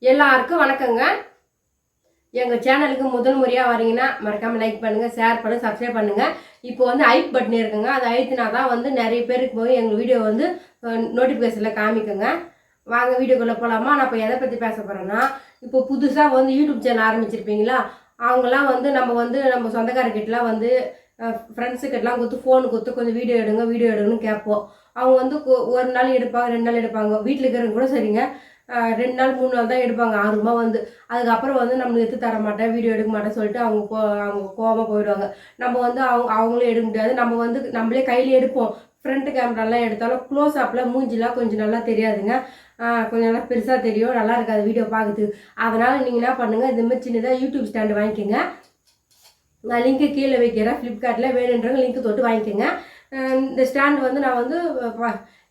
எல்லாருக்கும் வணக்கங்க. எங்கள் சேனலுக்கு முதல் முறையாக வரீங்கன்னா மறக்காமல் லைக் பண்ணுங்கள், ஷேர் பண்ணுங்கள், சப்ஸ்கிரைப் பண்ணுங்கள். இப்போ வந்து ஐப் பட்டன் இருக்குங்க, அதை அழுத்தினா தான் வந்து நிறைய பேருக்கு போய் எங்கள் வீடியோ வந்து நோட்டிஃபிகேஷனில் காமிக்குங்க. வாங்க வீடியோக்குள்ளே போகலாமா? நான் இப்போ எதை பற்றி பேச போகிறேன்னா, இப்போ புதுசாக வந்து யூடியூப் சேனல் ஆரம்பிச்சிருப்பீங்களா, அவங்களாம் வந்து நம்ம சொந்தக்காரர்கிட்டலாம் வந்து ஃப்ரெண்ட்ஸுக்கிட்டலாம் கொடுத்து ஃபோன் கொடுத்து கொஞ்சம் வீடியோ எடுங்கன்னு கேட்போம். அவங்க வந்து ஒரு நாள் எடுப்பாங்க, 2 நாள் எடுப்பாங்க. வீட்டில் இருக்கிறவங்க கூட சரிங்க 2 நாள் 3 நாள் தான் எடுப்பாங்க ஆர்வமாக வந்து. அதுக்கப்புறம் வந்து நம்மளுக்கு எடுத்து தர மாட்டேன், வீடியோ எடுக்க மாட்டேன்னு சொல்லிட்டு அவங்க கோவமாக போயிடுவாங்க. நம்ம வந்து அவங்களும் எடுக்க முடியாது. நம்ம வந்து நம்மளே கையில் எடுப்போம். ஃப்ரண்ட் கேமராலாம் எடுத்தாலும் க்ளோஸ் அப்பில் மூஞ்சிலாம் கொஞ்சம் நல்லா தெரியாதுங்க. கொஞ்சம் நல்லா பெருசாக தெரியும், நல்லா இருக்காது வீடியோ பார்க்குறதுக்கு. அதனால் நீங்கள் என்ன பண்ணுங்கள், இதுமாதிரி சின்னதாக யூடியூப் ஸ்டாண்டு வாங்கிக்கோங்க. நான் லிங்க்கு கீழே வைக்கிறேன். ஃப்ளிப்கார்ட்டில் வேணுன்றவங்க லிங்க்கு தொட்டு வாங்கிக்கோங்க. இந்த ஸ்டாண்டு வந்து நான் வந்து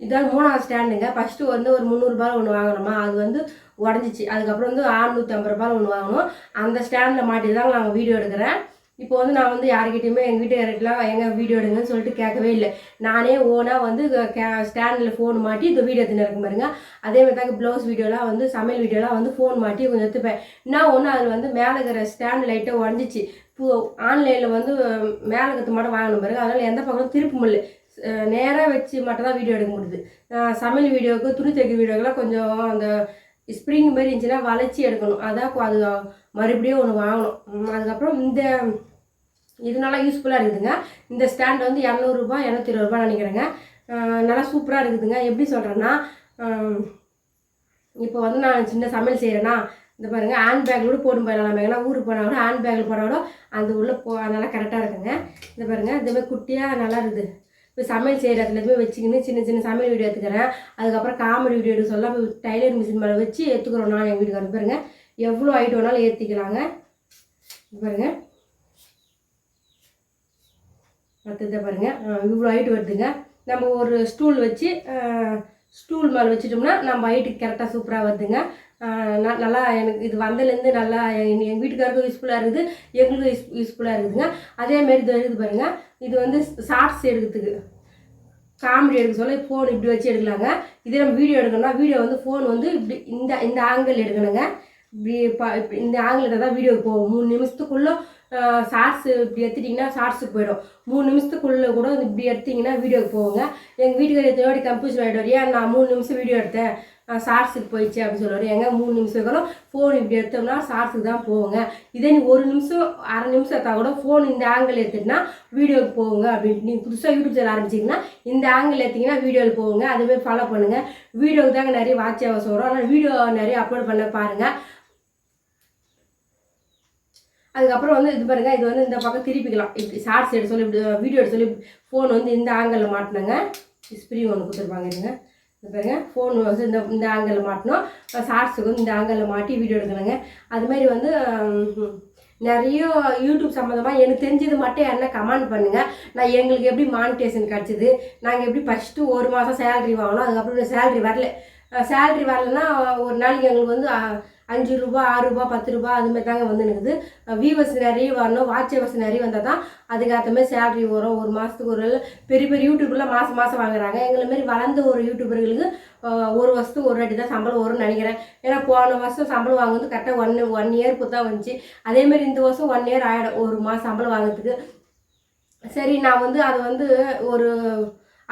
இதான் 3வது ஸ்டாண்டுங்க. ஃபஸ்ட்டு வந்து ஒரு 300 ஒன்று வாங்கினோமா, அது வந்து உடஞ்சிச்சு. அதுக்கப்புறம் வந்து 650 ஒன்று வாங்கினோம். அந்த ஸ்டாண்டில் மாட்டி தான் நாங்கள் வீடியோ எடுக்கிறேன். இப்போ வந்து நான் வந்து யார்கிட்டையுமே எங்கள் வீட்டுக்காரர்கிட்டலாம் எங்கள் வீடியோ எடுங்கன்னு சொல்லிட்டு கேட்கவே இல்லை. நானே ஓனாக வந்து ஸ்டாண்டில் ஃபோன் மாட்டி இந்த வீடியோ எடுத்துன்னு இருக்க பாருங்க. அதேமாதிரி தாங்க ப்ளவுஸ் வீடியோலாம் வந்து சமையல் வீடியோலாம் வந்து ஃபோன் மாட்டி கொஞ்சம் எடுத்துப்பேன். என்ன ஒன்று அதில் வந்து மேலே இருக்கிற ஸ்டாண்டு லைட்டாக உடஞ்சிச்சு. ஆன்லைனில் வந்து மேலே இருக்கிறது மட்டும் வாங்கணும் பாருங்க. அதனால் எந்த பக்கமும் திருப்ப முடியல, நேராக வச்சு மட்டும் தான் வீடியோ எடுக்க முடியுது. சமையல் வீடியோவுக்கு துணி தைக்கிற வீடியோக்கெல்லாம் கொஞ்சம் அந்த ஸ்ப்ரிங் மாதிரி இருந்துச்சுன்னா வளைச்சி எடுக்கணும். அதான் அது மறுபடியும் ஒன்று வாங்கணும். அதுக்கப்புறம் இது நல்லா யூஸ்ஃபுல்லாக இருக்குதுங்க. இந்த ஸ்டாண்ட் வந்து 200 220 நினைக்கிறேங்க. நல்லா சூப்பராக இருக்குதுங்க. எப்படி சொல்கிறேன்னா, இப்போ வந்து நான் சின்ன சமையல் செய்கிறேன்னா, இந்த பாருங்கள் ஹேண்ட் பேக்கில் கூட போட்டு போயிடலாம். நம்ம எங்கன்னா ஊருக்கு போனால் கூட ஹேண்ட் பேக்கில் போனால் கூட அந்த உள்ளே நல்லா கரெக்டாக இருக்குங்க. இந்த பாருங்கள் இதுமாதிரி குட்டியாக நல்லா இருக்குது. இப்போ சமையல் செய்கிற இடத்துல போய் வச்சுக்கின்னு சின்ன சின்ன சமையல் வீடியோ எடுத்துக்கிறேன். அதுக்கப்புறம் காமெடி வீடியோ எடுக்க சொல்ல போய் டைலர் மிஷின் மேலே வச்சு எடுத்துக்கிறோம். நான் எங்கள் வீட்டுக்கு பாருங்கள் எவ்வளோ ஹைட் வேணாலும் ஏற்றிக்கலாங்க. பாருங்கள் அடுத்ததை பாருங்கள் இவ்வளோ ஹைட் வருதுங்க. நம்ம ஒரு ஸ்டூல் வச்சு ஸ்டூல் மேலே வச்சுட்டோம்னா நம்ம ஹைட்டுக்கு கரெக்டாக சூப்பராக வருதுங்க. நல்லா எனக்கு இது வந்ததுலேருந்து நல்லா எங்கள் வீட்டுக்காருக்கும் யூஸ்ஃபுல்லாக இருக்குது, எங்களுக்கும் யூஸ்ஃபுல்லாக இருக்குதுங்க. அதேமாரி இது இருக்குது பாருங்கள். இது வந்து ஷார்ட்ஸ் எடுக்கிறதுக்கு காமெடி எடுக்க சொல்ல ஃபோன் இப்படி வச்சு எடுக்கலாங்க. இதே நம்ம வீடியோ எடுக்கணும்னா வீடியோ வந்து ஃபோன் வந்து இப்படி இந்த ஆங்கிள் எடுக்கணுங்க. இப்படி இந்த ஆங்கிள் தான் வீடியோக்கு போகும். 3 நிமிஷத்துக்குள்ளே ஷார்ட்ஸு இப்படி எடுத்துட்டிங்கன்னா ஷார்ட்ஸுக்கு போயிடும். 3 நிமிஷத்துக்குள்ளே கூட இப்படி எடுத்திங்கன்னா வீடியோக்கு போகுங்க. எங்கள் வீட்டுக்காரர் எத்தனை கன்ஃபியூஷன் ஆகிடுவார். ஏன் நான் 3 நிமிஷம் வீடியோ எடுத்தேன் ஷார்ட்ஸுக்கு போயிடுச்சு அப்படின்னு சொல்லுவார். எங்கே 3 நிமிஷம் இருக்கணும் ஃபோன் இப்படி எடுத்தோம்னா ஷார்ட்ஸுக்கு தான் போகுங்க. இதே நீ 1 நிமிஷம் அரை நிமிஷம் எடுத்தால் கூட ஃபோன் இந்த ஆங்கிள் எடுத்துட்டுனா வீடியோக்கு போகுங்க. அப்படின்ட்டு நீங்கள் புதுசாக யூடியூப் சேனல் ஆரம்பிச்சிங்கன்னா இந்த ஆங்கிள் எடுத்திங்கன்னா வீடியோவில் போகுங்க. அதுமாதிரி ஃபாலோ பண்ணுங்கள். வீடியோவுக்கு தாங்க நிறைய வாட்ச் ஹவர்ஸ் வரும். ஆனால் வீடியோ நிறைய அப்லோட் பண்ண பாருங்கள். அதுக்கப்புறம் வந்து இது பாருங்கள், இது வந்து இந்த பக்கம் திருப்பிக்கலாம். இப்படி ஷார்ட்ஸ் எடுத்து சொல்லி இப்படி வீடியோ எடுத்து சொல்லி ஃபோன் வந்து இந்த ஆங்கிளில் மாட்டினங்க. ஸ்ப்ரிங் ஒன்று கொடுத்துருப்பாங்க இதுங்க. இது பாருங்கள் ஃபோன் வந்து இந்த ஆங்கிளில் மாட்டினோம். ஷார்ட்ஸுக்கு வந்து இந்த ஆங்கிளில் மாட்டி வீடியோ எடுக்கணுங்க. அதுமாரி வந்து நிறைய யூடியூப் சம்மந்தமாக எனக்கு தெரிஞ்சது மட்டும் என்ன கமெண்ட் பண்ணுங்கள். நான் எங்களுக்கு எப்படி மானிட்டேஷன் கிடச்சிது, நாங்கள் எப்படி ஃபஸ்ட்டு 1 மாதம் சேலரி வாங்கினோம், அதுக்கப்புறம் சேலரி வரல. சேலரி வரலன்னா ஒரு நாளைக்கு எங்களுக்கு வந்து 5 ரூபா 6 ரூபா 10 ரூபா அதுமாதிரி தாங்க வந்து இருக்குது. வியூவர்ஸ் நிறைய வரணும், வாட்ச் ஹவர்ஸ் நிறைய வந்தால் தான் அதுக்கேற்ற மாதிரி சேலரி வரும். ஒரு மாதத்துக்கு ஒரு பெரிய பெரிய யூடியூப்லாம் மாதம் வாங்குறாங்க. எங்களை மாரி வளர்ந்த ஒரு யூடியூபர்களுக்கு ஒரு வருஷத்துக்கு ஒரு வாட்டி தான் சம்பளம் வரும்னு நினைக்கிறேன். ஏன்னா போன வருஷம் சம்பளம் வாங்குறது கரெக்டாக ஒன் இயர் தான் வந்துச்சு. அதேமாதிரி இந்த வருஷம் 1 இயர் ஆகிடும் ஒரு மாதம் சம்பளம் வாங்குறதுக்கு. சரி நான் வந்து அதை வந்து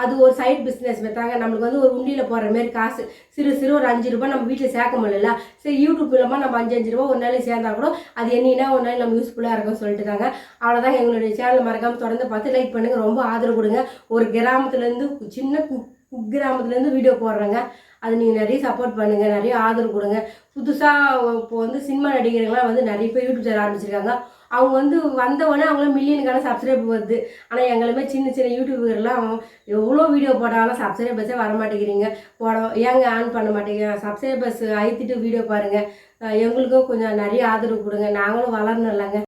அது ஒரு சைட் பிஸ்னஸ் வைத்தாங்க. நம்மளுக்கு வந்து ஒரு உண்டியில் போடுற மாரி காசு சிறு ஒரு 5 ரூபா நம்ம வீட்டில் சேர்க்க முடியல. சரி யூடியூப் இல்லாமல் நம்ம 5 ரூபா ஒரு நாளைக்கு சேர்ந்தா கூட அது என்னன்னா ஒரு நாள் நம்ம யூஸ்ஃபுல்லாக இருக்கும்னு சொல்லிட்டு தாங்க. அவ்வளோதாங்க. எங்களுடைய சேனல் மறக்காமல் தொடர்ந்து பார்த்து லைக் பண்ணுங்கள், ரொம்ப ஆதரவு கொடுங்க. ஒரு கிராமத்துலேருந்து சின்ன குக்கிராமத்துலேருந்து வீடியோ போடுறேங்க. அது நீங்கள் நிறைய சப்போர்ட் பண்ணுங்கள், நிறைய ஆதரவு கொடுங்க. புதுசாக இப்போ வந்து சினிமா நடிகர்கள்லாம் வந்து நிறைய பேர் யூடியூப் சேனல் ஆரம்பிச்சிருக்காங்க. அவங்க வந்து வந்தவொடனே அவங்களாம் மில்லியனுக்கான சப்ஸ்கிரைப் வருது. ஆனால் எங்களுமே சின்ன சின்ன யூடியூபர்லாம் எவ்வளோ வீடியோ போட்டாலும் சப்ஸ்கிரைபர்ஸே வர மாட்டேங்கிறீங்க. ஏங்க ஆன் பண்ண மாட்டேங்க, சப்ஸ்கிரைபர்ஸ் அழுத்திட்டு வீடியோ பாருங்கள். எங்களுக்கும் கொஞ்சம் நிறைய ஆதரவு கொடுங்க, நாங்களும் வளரணும் இல்லைங்க.